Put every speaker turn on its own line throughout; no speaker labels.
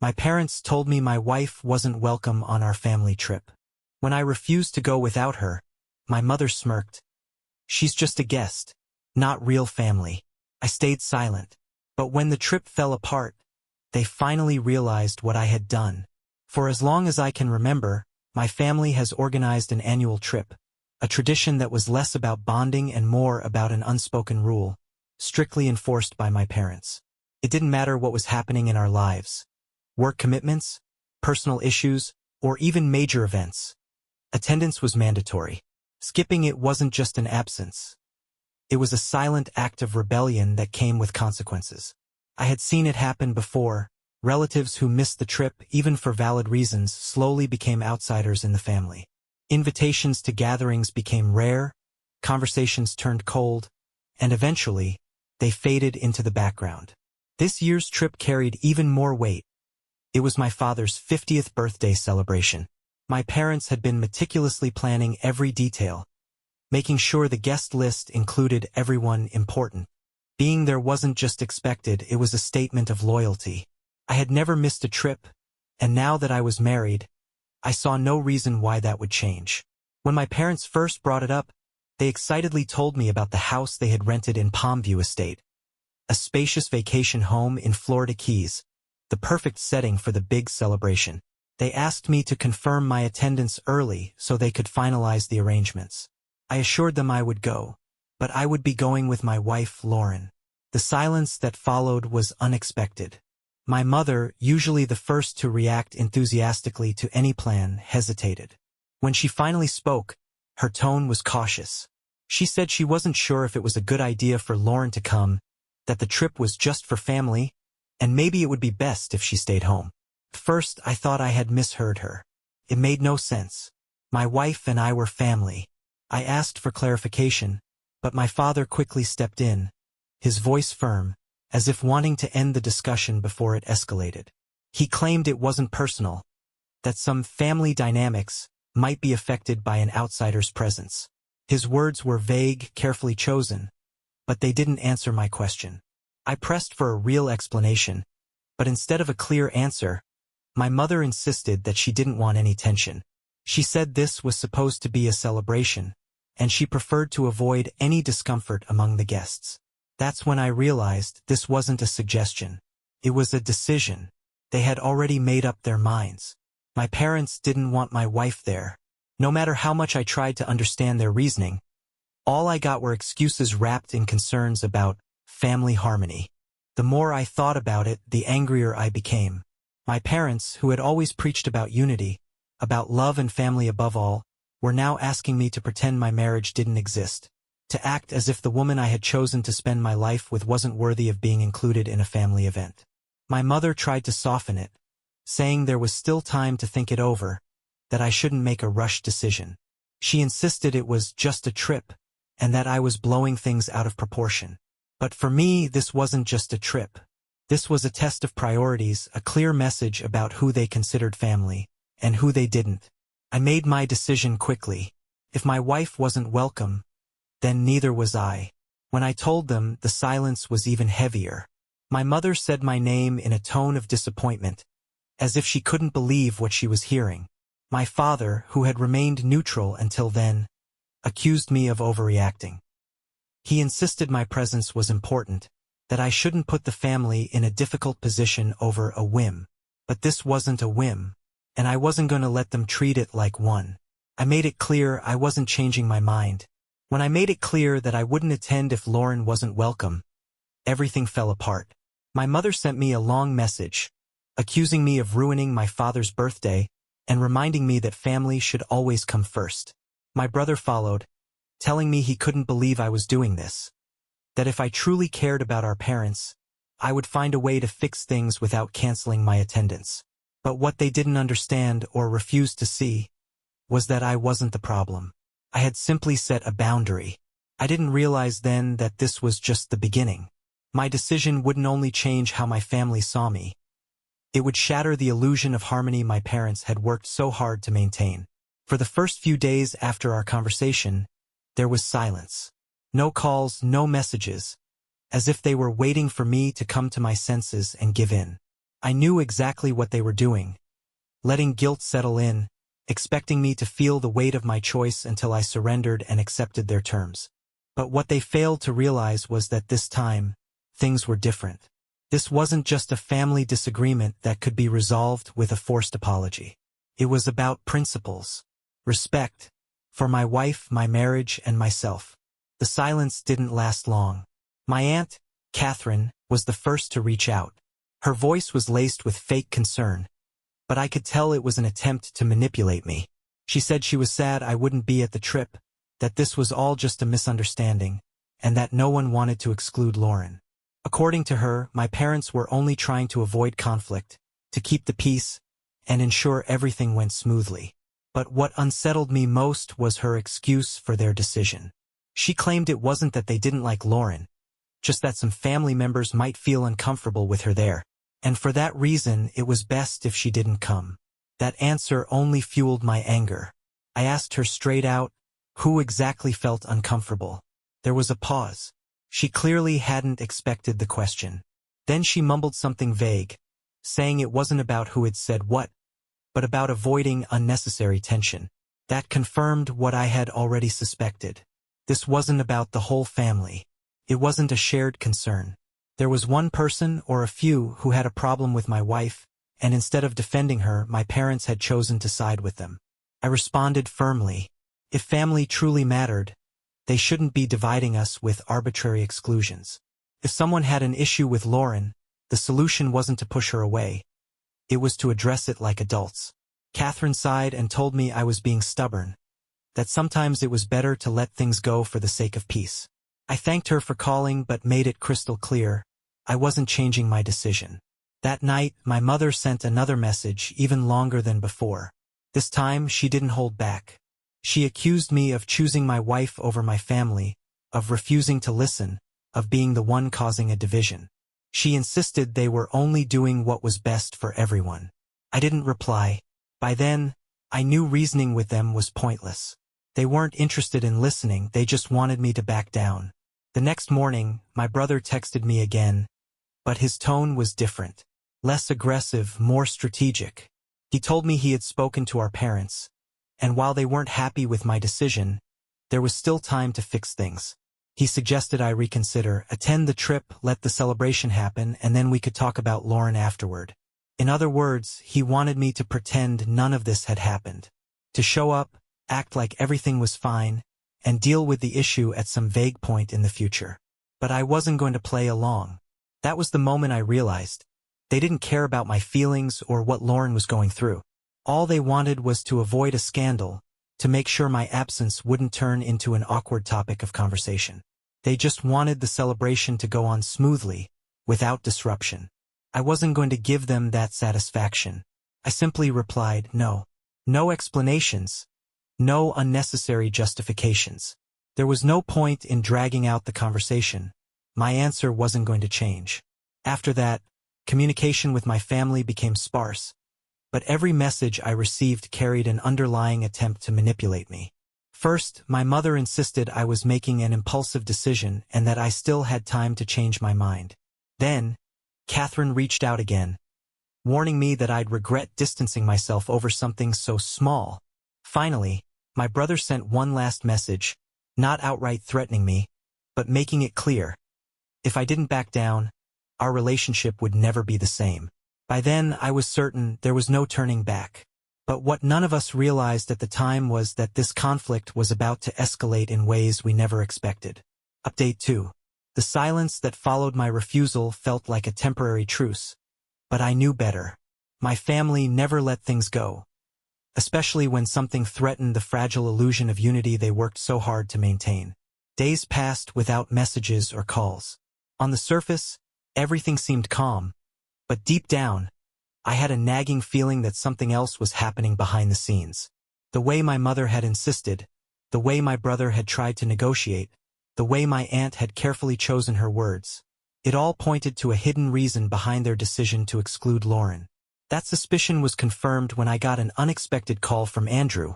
My parents told me my wife wasn't welcome on our family trip. When I refused to go without her, my mother smirked. She's just a guest, not real family. I stayed silent. But when the trip fell apart, they finally realized what I had done. For as long as I can remember, my family has organized an annual trip, a tradition that was less about bonding and more about an unspoken rule, strictly enforced by my parents. It didn't matter what was happening in our lives. Work commitments, personal issues, or even major events. Attendance was mandatory. Skipping it wasn't just an absence. It was a silent act of rebellion that came with consequences. I had seen it happen before. Relatives who missed the trip, even for valid reasons, slowly became outsiders in the family. Invitations to gatherings became rare, conversations turned cold, and eventually, they faded into the background. This year's trip carried even more weight. It was my father's 50th birthday celebration. My parents had been meticulously planning every detail, making sure the guest list included everyone important. Being there wasn't just expected, it was a statement of loyalty. I had never missed a trip, and now that I was married, I saw no reason why that would change. When my parents first brought it up, they excitedly told me about the house they had rented in Palmview Estate, a spacious vacation home in Florida Keys, the perfect setting for the big celebration. They asked me to confirm my attendance early so they could finalize the arrangements. I assured them I would go, but I would be going with my wife, Lauren. The silence that followed was unexpected. My mother, usually the first to react enthusiastically to any plan, hesitated. When she finally spoke, her tone was cautious. She said she wasn't sure if it was a good idea for Lauren to come, that the trip was just for family, and maybe it would be best if she stayed home. At first, I thought I had misheard her. It made no sense. My wife and I were family. I asked for clarification, but my father quickly stepped in, his voice firm, as if wanting to end the discussion before it escalated. He claimed it wasn't personal, that some family dynamics might be affected by an outsider's presence. His words were vague, carefully chosen, but they didn't answer my question. I pressed for a real explanation, but instead of a clear answer, my mother insisted that she didn't want any tension. She said this was supposed to be a celebration, and she preferred to avoid any discomfort among the guests. That's when I realized this wasn't a suggestion. It was a decision. They had already made up their minds. My parents didn't want my wife there. No matter how much I tried to understand their reasoning, all I got were excuses wrapped in concerns about family harmony. The more I thought about it, the angrier I became. My parents, who had always preached about unity, about love and family above all, were now asking me to pretend my marriage didn't exist, to act as if the woman I had chosen to spend my life with wasn't worthy of being included in a family event. My mother tried to soften it, saying there was still time to think it over, that I shouldn't make a rushed decision. She insisted it was just a trip, and that I was blowing things out of proportion. But for me, this wasn't just a trip. This was a test of priorities, a clear message about who they considered family, and who they didn't. I made my decision quickly. If my wife wasn't welcome, then neither was I. When I told them, the silence was even heavier. My mother said my name in a tone of disappointment, as if she couldn't believe what she was hearing. My father, who had remained neutral until then, accused me of overreacting. He insisted my presence was important, that I shouldn't put the family in a difficult position over a whim. But this wasn't a whim, and I wasn't going to let them treat it like one. I made it clear I wasn't changing my mind. When I made it clear that I wouldn't attend if Lauren wasn't welcome, everything fell apart. My mother sent me a long message, accusing me of ruining my father's birthday and reminding me that family should always come first. My brother followed, telling me he couldn't believe I was doing this, that if I truly cared about our parents, I would find a way to fix things without canceling my attendance. But what they didn't understand or refused to see was that I wasn't the problem. I had simply set a boundary. I didn't realize then that this was just the beginning. My decision wouldn't only change how my family saw me. It would shatter the illusion of harmony my parents had worked so hard to maintain. For the first few days after our conversation, there was silence. No calls, no messages, as if they were waiting for me to come to my senses and give in. I knew exactly what they were doing, letting guilt settle in, expecting me to feel the weight of my choice until I surrendered and accepted their terms. But what they failed to realize was that this time, things were different. This wasn't just a family disagreement that could be resolved with a forced apology. It was about principles, respect, for my wife, my marriage, and myself. The silence didn't last long. My aunt, Catherine, was the first to reach out. Her voice was laced with fake concern, but I could tell it was an attempt to manipulate me. She said she was sad I wouldn't be at the trip, that this was all just a misunderstanding, and that no one wanted to exclude Lauren. According to her, my parents were only trying to avoid conflict, to keep the peace, and ensure everything went smoothly. But what unsettled me most was her excuse for their decision. She claimed it wasn't that they didn't like Lauren, just that some family members might feel uncomfortable with her there, and for that reason it was best if she didn't come. That answer only fueled my anger. I asked her straight out, who exactly felt uncomfortable? There was a pause. She clearly hadn't expected the question. Then she mumbled something vague, saying it wasn't about who had said what, but about avoiding unnecessary tension. That confirmed what I had already suspected. This wasn't about the whole family. It wasn't a shared concern. There was one person or a few who had a problem with my wife, and instead of defending her, my parents had chosen to side with them. I responded firmly. If family truly mattered, they shouldn't be dividing us with arbitrary exclusions. If someone had an issue with Lauren, the solution wasn't to push her away. It was to address it like adults. Catherine sighed and told me I was being stubborn, that sometimes it was better to let things go for the sake of peace. I thanked her for calling but made it crystal clear, I wasn't changing my decision. That night, my mother sent another message even longer than before. This time, she didn't hold back. She accused me of choosing my wife over my family, of refusing to listen, of being the one causing a division. She insisted they were only doing what was best for everyone. I didn't reply. By then, I knew reasoning with them was pointless. They weren't interested in listening, they just wanted me to back down. The next morning, my brother texted me again, but his tone was different. Less aggressive, more strategic. He told me he had spoken to our parents, and while they weren't happy with my decision, there was still time to fix things. He suggested I reconsider, attend the trip, let the celebration happen, and then we could talk about Lauren afterward. In other words, he wanted me to pretend none of this had happened. To show up, act like everything was fine, and deal with the issue at some vague point in the future. But I wasn't going to play along. That was the moment I realized. They didn't care about my feelings or what Lauren was going through. All they wanted was to avoid a scandal, to make sure my absence wouldn't turn into an awkward topic of conversation. They just wanted the celebration to go on smoothly, without disruption. I wasn't going to give them that satisfaction. I simply replied, no. No explanations. No unnecessary justifications. There was no point in dragging out the conversation. My answer wasn't going to change. After that, communication with my family became sparse, but every message I received carried an underlying attempt to manipulate me. First, my mother insisted I was making an impulsive decision and that I still had time to change my mind. Then, Catherine reached out again, warning me that I'd regret distancing myself over something so small. Finally, my brother sent one last message, not outright threatening me, but making it clear. If I didn't back down, our relationship would never be the same. By then, I was certain there was no turning back. But what none of us realized at the time was that this conflict was about to escalate in ways we never expected. Update 2. The silence that followed my refusal felt like a temporary truce. But I knew better. My family never let things go, especially when something threatened the fragile illusion of unity they worked so hard to maintain. Days passed without messages or calls. On the surface, everything seemed calm, but deep down, I had a nagging feeling that something else was happening behind the scenes. The way my mother had insisted, the way my brother had tried to negotiate, the way my aunt had carefully chosen her words. It all pointed to a hidden reason behind their decision to exclude Lauren. That suspicion was confirmed when I got an unexpected call from Andrew,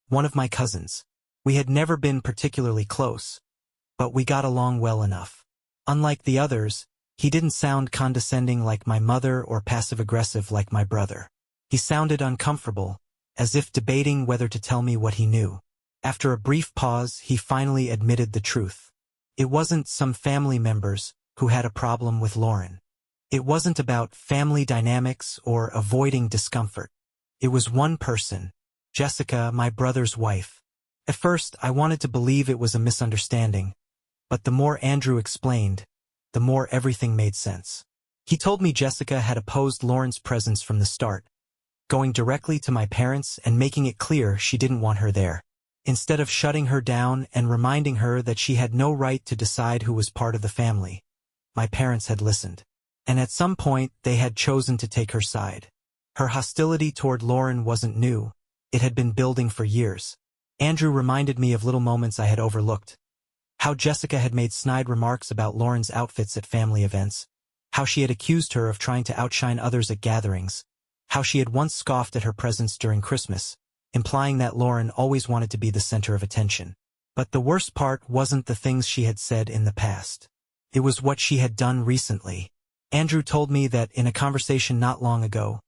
one of my cousins. We had never been particularly close, but we got along well enough. Unlike the others, He didn't sound condescending like my mother or passive-aggressive like my brother. He sounded uncomfortable, as if debating whether to tell me what he knew. After a brief pause, he finally admitted the truth. It wasn't some family members who had a problem with Lauren. It wasn't about family dynamics or avoiding discomfort. It was one person, Jessica, my brother's wife. At first, I wanted to believe it was a misunderstanding, but the more Andrew explained, the more everything made sense. He told me Jessica had opposed Lauren's presence from the start, going directly to my parents and making it clear she didn't want her there. Instead of shutting her down and reminding her that she had no right to decide who was part of the family, my parents had listened. And at some point, they had chosen to take her side. Her hostility toward Lauren wasn't new. It had been building for years. Andrew reminded me of little moments I had overlooked. How Jessica had made snide remarks about Lauren's outfits at family events. How she had accused her of trying to outshine others at gatherings. How she had once scoffed at her presence during Christmas, implying that Lauren always wanted to be the center of attention. But the worst part wasn't the things she had said in the past. It was what she had done recently. Andrew told me that in a conversation not long ago,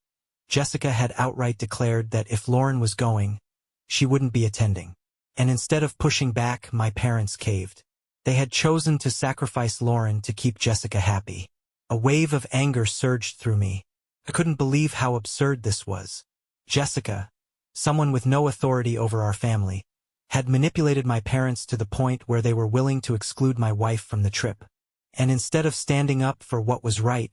Jessica had outright declared that if Lauren was going, she wouldn't be attending. And instead of pushing back, my parents caved. They had chosen to sacrifice Lauren to keep Jessica happy. A wave of anger surged through me. I couldn't believe how absurd this was. Jessica, someone with no authority over our family, had manipulated my parents to the point where they were willing to exclude my wife from the trip. And instead of standing up for what was right,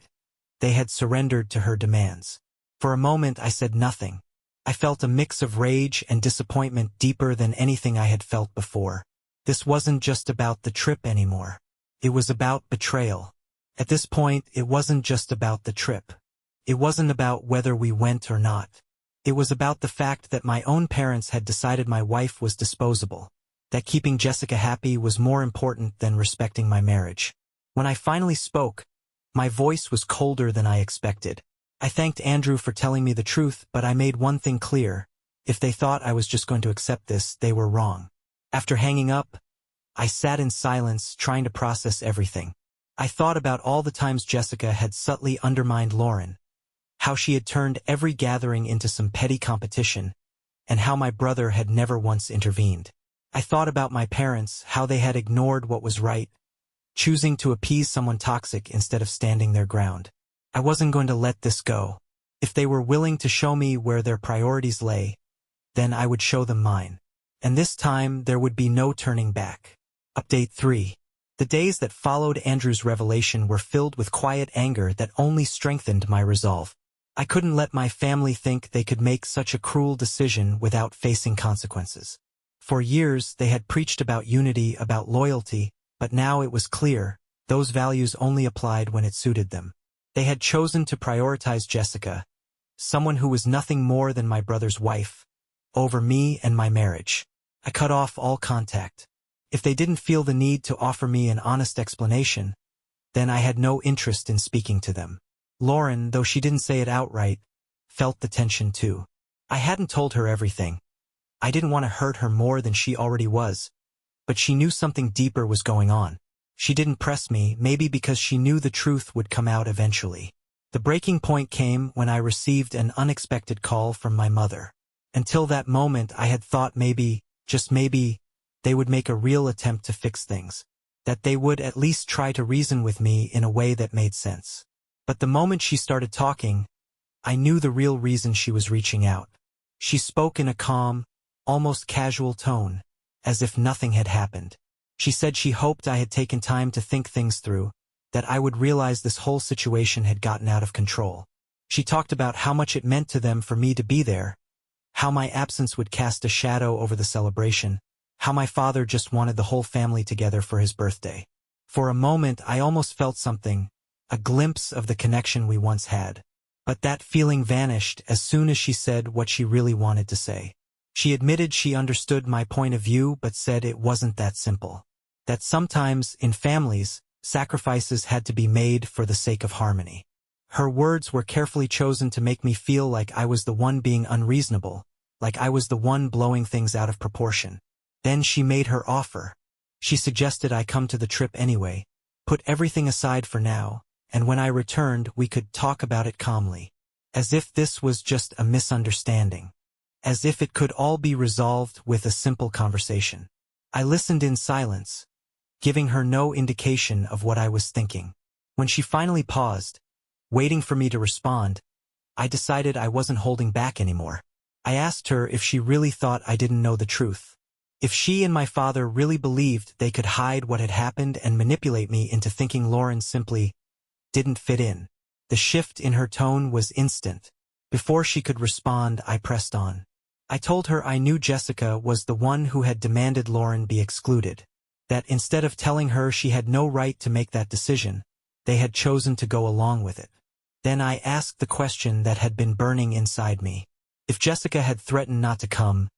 they had surrendered to her demands. For a moment I said nothing. I felt a mix of rage and disappointment deeper than anything I had felt before. This wasn't just about the trip anymore. It was about betrayal. At this point, it wasn't just about the trip. It wasn't about whether we went or not. It was about the fact that my own parents had decided my wife was disposable, that keeping Jessica happy was more important than respecting my marriage. When I finally spoke, my voice was colder than I expected. I thanked Andrew for telling me the truth, but I made one thing clear. If they thought I was just going to accept this, they were wrong. After hanging up, I sat in silence, trying to process everything. I thought about all the times Jessica had subtly undermined Lauren, how she had turned every gathering into some petty competition, and how my brother had never once intervened. I thought about my parents, how they had ignored what was right, choosing to appease someone toxic instead of standing their ground. I wasn't going to let this go. If they were willing to show me where their priorities lay, then I would show them mine. And this time, there would be no turning back. Update 3. The days that followed Andrew's revelation were filled with quiet anger that only strengthened my resolve. I couldn't let my family think they could make such a cruel decision without facing consequences. For years, they had preached about unity, about loyalty, but now it was clear, those values only applied when it suited them. They had chosen to prioritize Jessica, someone who was nothing more than my brother's wife, over me and my marriage. I cut off all contact. If they didn't feel the need to offer me an honest explanation, then I had no interest in speaking to them. Lauren, though she didn't say it outright, felt the tension too. I hadn't told her everything. I didn't want to hurt her more than she already was. But she knew something deeper was going on. She didn't press me, maybe because she knew the truth would come out eventually. The breaking point came when I received an unexpected call from my mother. Until that moment, I had thought maybe, just maybe, they would make a real attempt to fix things. That they would at least try to reason with me in a way that made sense. But the moment she started talking, I knew the real reason she was reaching out. She spoke in a calm, almost casual tone, as if nothing had happened. She said she hoped I had taken time to think things through, that I would realize this whole situation had gotten out of control. She talked about how much it meant to them for me to be there, how my absence would cast a shadow over the celebration, how my father just wanted the whole family together for his birthday. For a moment, I almost felt something, a glimpse of the connection we once had. But that feeling vanished as soon as she said what she really wanted to say. She admitted she understood my point of view but said it wasn't that simple. That sometimes, in families, sacrifices had to be made for the sake of harmony. Her words were carefully chosen to make me feel like I was the one being unreasonable, like I was the one blowing things out of proportion. Then she made her offer. She suggested I come to the trip anyway, put everything aside for now, and when I returned we could talk about it calmly. As if this was just a misunderstanding. As if it could all be resolved with a simple conversation. I listened in silence, giving her no indication of what I was thinking. When she finally paused, waiting for me to respond, I decided I wasn't holding back anymore. I asked her if she really thought I didn't know the truth. If she and my father really believed they could hide what had happened and manipulate me into thinking Lauren simply didn't fit in. The shift in her tone was instant. Before she could respond, I pressed on. I told her I knew Jessica was the one who had demanded Lauren be excluded. That instead of telling her she had no right to make that decision, they had chosen to go along with it. Then I asked the question that had been burning inside me. If Jessica had threatened not to come,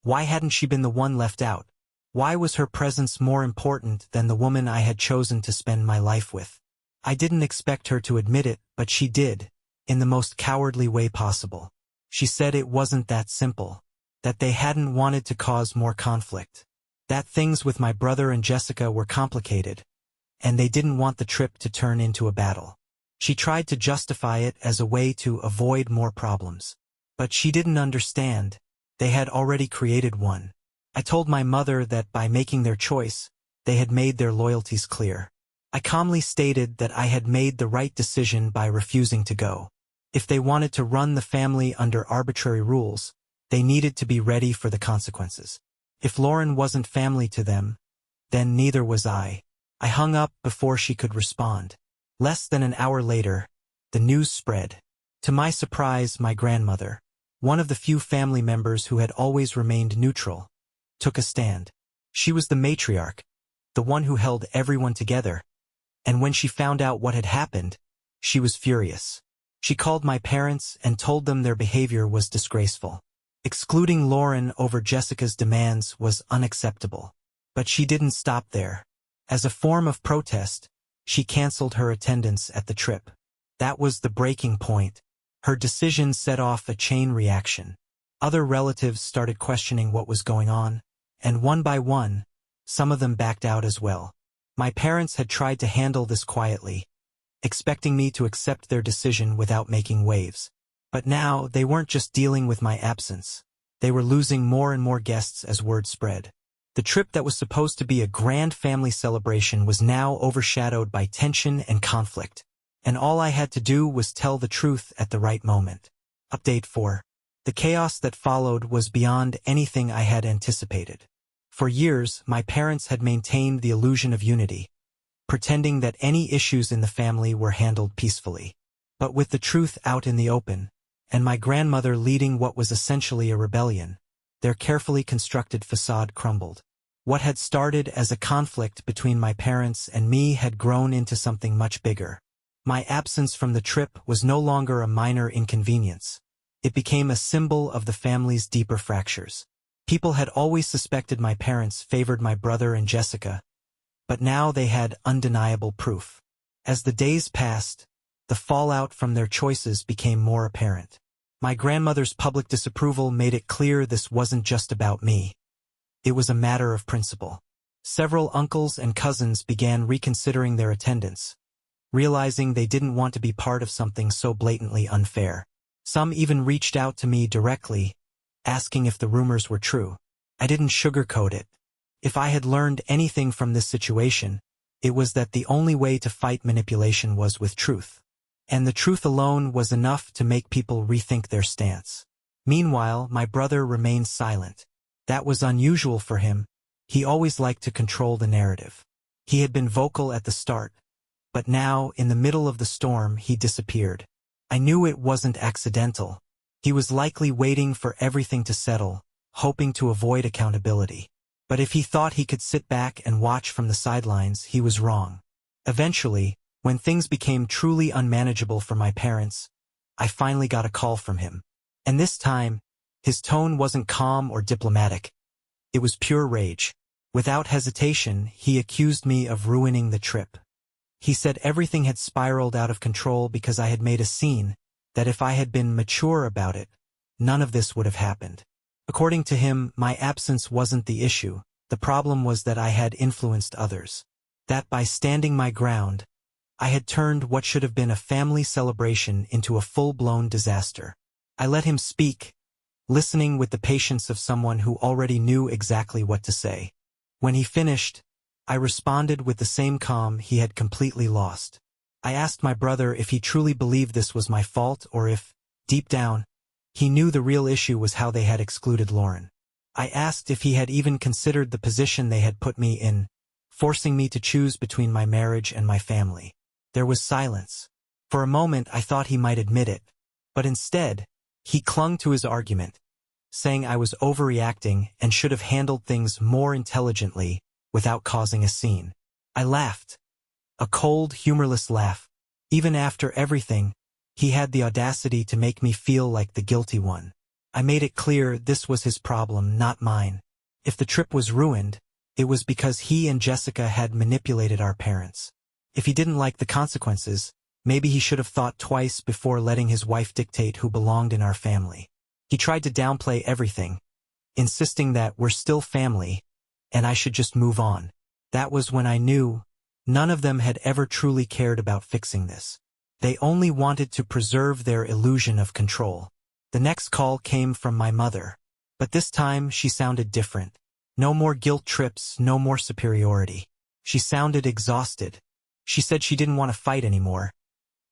why hadn't she been the one left out? Why was her presence more important than the woman I had chosen to spend my life with? I didn't expect her to admit it, but she did, in the most cowardly way possible. She said it wasn't that simple, that they hadn't wanted to cause more conflict, that things with my brother and Jessica were complicated, and they didn't want the trip to turn into a battle. She tried to justify it as a way to avoid more problems. But she didn't understand. They had already created one. I told my mother that by making their choice, they had made their loyalties clear. I calmly stated that I had made the right decision by refusing to go. If they wanted to run the family under arbitrary rules, they needed to be ready for the consequences. If Lauren wasn't family to them, then neither was I. I hung up before she could respond. Less than an hour later, the news spread. To my surprise, my grandmother, one of the few family members who had always remained neutral, took a stand. She was the matriarch, the one who held everyone together, and when she found out what had happened, she was furious. She called my parents and told them their behavior was disgraceful. Excluding Lauren over Jessica's demands was unacceptable. But she didn't stop there. As a form of protest, she canceled her attendance at the trip. That was the breaking point. Her decision set off a chain reaction. Other relatives started questioning what was going on, and one by one, some of them backed out as well. My parents had tried to handle this quietly, expecting me to accept their decision without making waves. But now, they weren't just dealing with my absence. They were losing more and more guests as word spread. The trip that was supposed to be a grand family celebration was now overshadowed by tension and conflict. And all I had to do was tell the truth at the right moment. Update 4. The chaos that followed was beyond anything I had anticipated. For years, my parents had maintained the illusion of unity, pretending that any issues in the family were handled peacefully. But with the truth out in the open, and my grandmother leading what was essentially a rebellion, their carefully constructed facade crumbled. What had started as a conflict between my parents and me had grown into something much bigger. My absence from the trip was no longer a minor inconvenience. It became a symbol of the family's deeper fractures. People had always suspected my parents favored my brother and Jessica, but now they had undeniable proof. As the days passed, the fallout from their choices became more apparent. My grandmother's public disapproval made it clear this wasn't just about me. It was a matter of principle. Several uncles and cousins began reconsidering their attendance, realizing they didn't want to be part of something so blatantly unfair. Some even reached out to me directly, asking if the rumors were true. I didn't sugarcoat it. If I had learned anything from this situation, it was that the only way to fight manipulation was with truth. And the truth alone was enough to make people rethink their stance. Meanwhile, my brother remained silent. That was unusual for him. He always liked to control the narrative. He had been vocal at the start, but now, in the middle of the storm, he disappeared. I knew it wasn't accidental. He was likely waiting for everything to settle, hoping to avoid accountability. But if he thought he could sit back and watch from the sidelines, he was wrong. Eventually, when things became truly unmanageable for my parents, I finally got a call from him. And this time, his tone wasn't calm or diplomatic. It was pure rage. Without hesitation, he accused me of ruining the trip. He said everything had spiraled out of control because I had made a scene, that if I had been mature about it, none of this would have happened. According to him, my absence wasn't the issue. The problem was that I had influenced others. That by standing my ground, I had turned what should have been a family celebration into a full-blown disaster. I let him speak, listening with the patience of someone who already knew exactly what to say. When he finished, I responded with the same calm he had completely lost. I asked my brother if he truly believed this was my fault or if, deep down, he knew the real issue was how they had excluded Lauren. I asked if he had even considered the position they had put me in, forcing me to choose between my marriage and my family. There was silence. For a moment I thought he might admit it, but instead, he clung to his argument, saying I was overreacting and should have handled things more intelligently without causing a scene. I laughed. A cold, humorless laugh. Even after everything, he had the audacity to make me feel like the guilty one. I made it clear this was his problem, not mine. If the trip was ruined, it was because he and Jessica had manipulated our parents. If he didn't like the consequences, maybe he should have thought twice before letting his wife dictate who belonged in our family. He tried to downplay everything, insisting that we're still family, and I should just move on. That was when I knew none of them had ever truly cared about fixing this. They only wanted to preserve their illusion of control. The next call came from my mother, but this time she sounded different. No more guilt trips, no more superiority. She sounded exhausted. She said she didn't want to fight anymore,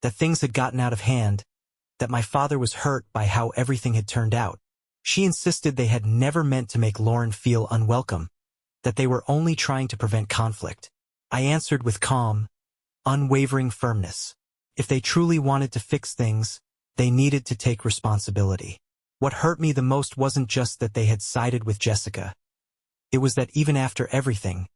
that things had gotten out of hand, that my father was hurt by how everything had turned out. She insisted they had never meant to make Lauren feel unwelcome, that they were only trying to prevent conflict. I answered with calm, unwavering firmness. If they truly wanted to fix things, they needed to take responsibility. What hurt me the most wasn't just that they had sided with Jessica. It was that even after everything,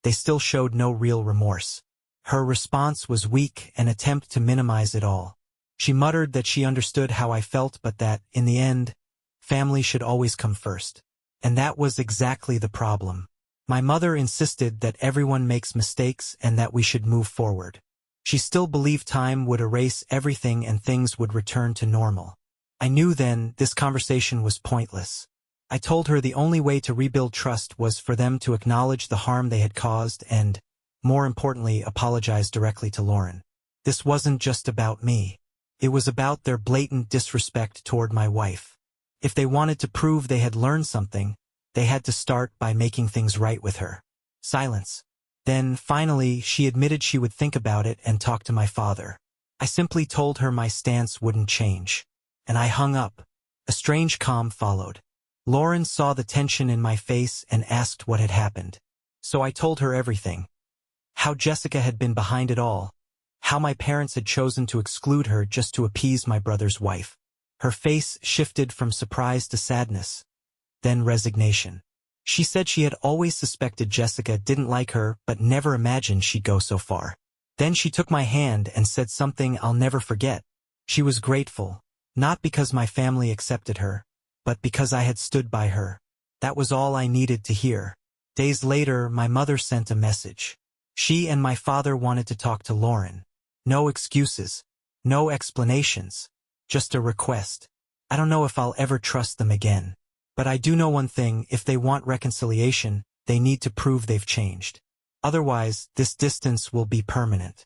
they still showed no real remorse. Her response was weak, an attempt to minimize it all. She muttered that she understood how I felt but that, in the end, family should always come first. And that was exactly the problem. My mother insisted that everyone makes mistakes and that we should move forward. She still believed time would erase everything and things would return to normal. I knew then this conversation was pointless. I told her the only way to rebuild trust was for them to acknowledge the harm they had caused and, more importantly, apologize directly to Lauren. This wasn't just about me. It was about their blatant disrespect toward my wife. If they wanted to prove they had learned something, they had to start by making things right with her. Silence. Then, finally, she admitted she would think about it and talk to my father. I simply told her my stance wouldn't change. And I hung up. A strange calm followed. Lauren saw the tension in my face and asked what had happened. So I told her everything. How Jessica had been behind it all. How my parents had chosen to exclude her just to appease my brother's wife. Her face shifted from surprise to sadness, then resignation. She said she had always suspected Jessica didn't like her but never imagined she'd go so far. Then she took my hand and said something I'll never forget. She was grateful, not because my family accepted her, but because I had stood by her. That was all I needed to hear. Days later, my mother sent a message. She and my father wanted to talk to Lauren. No excuses, no explanations, just a request. I don't know if I'll ever trust them again. But I do know one thing: if they want reconciliation, they need to prove they've changed. Otherwise, this distance will be permanent.